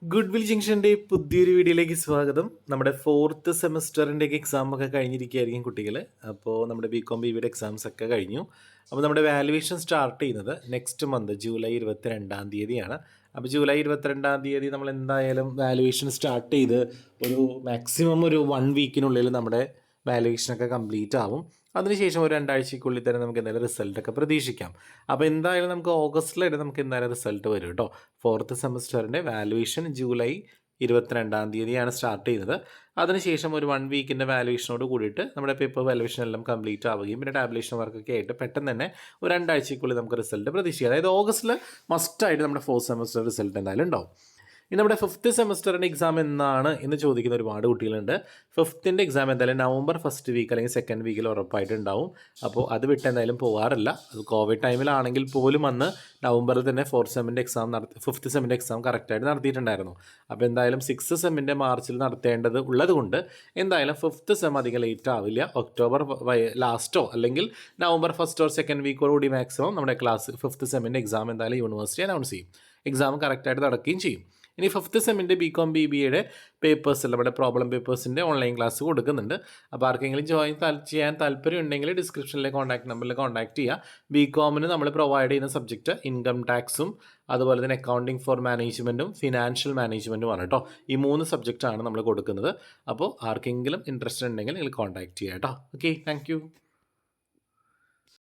Good will ജംഗ്ഷൻ്റെ പുതിയൊരു വീഡിയോയിലേക്ക് സ്വാഗതം. നമ്മുടെ ഫോർത്ത് സെമസ്റ്ററിൻ്റെയൊക്കെ എക്സാം ഒക്കെ കഴിഞ്ഞിരിക്കുകയായിരിക്കും കുട്ടികൾ. അപ്പോൾ നമ്മുടെ ബികോം ബിയുടെ എക്സാംസ് ഒക്കെ കഴിഞ്ഞു. അപ്പോൾ നമ്മുടെ വാല്യുവേഷൻ സ്റ്റാർട്ട് ചെയ്യുന്നത് നെക്സ്റ്റ് മന്ത് ജൂലൈ 22-ാം തീയതിയാണ്. അപ്പോൾ ജൂലൈ 22-ാം തീയതി നമ്മൾ എന്തായാലും വാല്യുവേഷൻ സ്റ്റാർട്ട് ചെയ്ത് ഒരു മാക്സിമം ഒരു 1 വീക്കിനുള്ളിൽ നമ്മുടെ വാല്യുവേഷനൊക്കെ കംപ്ലീറ്റ് ആവും. അതിനുശേഷം ഒരു 2 ആഴ്ചയ്ക്കുള്ളിൽ തന്നെ നമുക്ക് എന്തായാലും റിസൾട്ടൊക്കെ പ്രതീക്ഷിക്കാം. അപ്പോൾ എന്തായാലും നമുക്ക് ഓഗസ്റ്റിലായിട്ട് നമുക്ക് എന്തായാലും റിസൾട്ട് വരും കേട്ടോ. ഫോർത്ത് സെമസ്റ്ററിൻ്റെ വാല്യുവേഷൻ ജൂലൈ 22-ാം തീയതിയാണ് സ്റ്റാർട്ട് ചെയ്യുന്നത്. അതിനുശേഷം ഒരു 1 വീക്കിൻ്റെ വാല്യുവേഷനോട് കൂടിയിട്ട് നമ്മുടെ പേപ്പർ വാല്യുവേഷൻ എല്ലാം കംപ്ലീറ്റ് ആവുകയും പിന്നെ ടാബുലേഷൻ വർക്കൊക്കെ ആയിട്ട് പെട്ടെന്ന് തന്നെ ഒരു 2 ആഴ്ചയ്ക്കുള്ളിൽ നമുക്ക് റിസൾട്ട് പ്രതീക്ഷിക്കാം. അതായത് ഓഗസ്റ്റിൽ മസ്റ്റായിട്ട് നമ്മുടെ ഫോർത്ത് സെമസ്റ്റർ റിസൾട്ട് എന്തായാലും ഉണ്ടാവും. ഇനി നമ്മുടെ ഫിഫ്ത്ത് സെമസ്റ്ററിൻ്റെ എക്സാം എന്നാണ് എന്ന് ചോദിക്കുന്ന ഒരുപാട് കുട്ടികളുണ്ട്. ഫിഫ്ത്തിൻ്റെ എക്സാം എന്തായാലും നവംബർ ഫസ്റ്റ് വീക്ക് അല്ലെങ്കിൽ സെക്കൻഡ് വീക്കിൽ ഉറപ്പായിട്ട് ഉണ്ടാവും. അപ്പോൾ അത് വിട്ട് എന്തായാലും പോകാറില്ല. അത് കോവിഡ് ടൈമിലാണെങ്കിൽ പോലും അന്ന് നവംബറിൽ തന്നെ ഫിഫ്ത്ത് സെമ്മിൻ്റെ എക്സാം കറക്റ്റായിട്ട് നടത്തിയിട്ടുണ്ടായിരുന്നു. അപ്പോൾ എന്തായാലും സിക്സ്ത് സെമ്മിൻ്റെ മാർച്ചിൽ നടത്തേണ്ടത് ഉള്ളത് കൊണ്ട് എന്തായാലും ഫിഫ്ത്ത് സെം അധികം ലേറ്റ് ആവില്ല. ഒക്ടോബർ ലാസ്റ്റോ അല്ലെങ്കിൽ നവംബർ ഫസ്റ്റ് ഓർ സെക്കൻഡ് വീക്കോടുകൂടി മാക്സിമം നമ്മുടെ ഫിഫ്ത്ത് സെമ്മിൻ്റെ എക്സാം എന്തായാലും യൂണിവേഴ്സിറ്റി അനൗൺസ് ചെയ്യും. എക്സാം കറക്റ്റായിട്ട് നടക്കുകയും ചെയ്യും. ഇനി ഫിഫ്ത്ത് സെമ്മിൻ്റെ ബികോം BBAയുടെ പേപ്പേഴ്സ് നമ്മുടെ പ്രോബ്ലം പേപ്പേഴ്സിൻ്റെ ഓൺലൈൻ ക്ലാസ് കൊടുക്കുന്നുണ്ട്. അപ്പോൾ ആർക്കെങ്കിലും ചെയ്യാൻ താല്പര്യം ഉണ്ടെങ്കിൽ ഡിസ്ക്രിപ്ഷനിലെ കോൺടാക്ട് നമ്പറിൽ കോൺടാക്ട് ചെയ്യുക. ബികോമിന് നമ്മൾ പ്രൊവൈഡ് ചെയ്യുന്ന സബ്ജക്റ്റ് ഇൻകം ടാക്സും അതുപോലെ തന്നെ അക്കൗണ്ടിങ് ഫോർ മാനേജ്മെൻറ്റും ഫിനാൻഷ്യൽ മാനേജ്മെൻറ്റുമാണ് കേട്ടോ. ഈ 3 സബ്ജക്റ്റാണ് നമ്മൾ കൊടുക്കുന്നത്. അപ്പോൾ ആർക്കെങ്കിലും ഇൻട്രസ്റ്റ് ഉണ്ടെങ്കിൽ നിങ്ങൾ കോൺടാക്ട് ചെയ്യുക കേട്ടോ. Okay, thank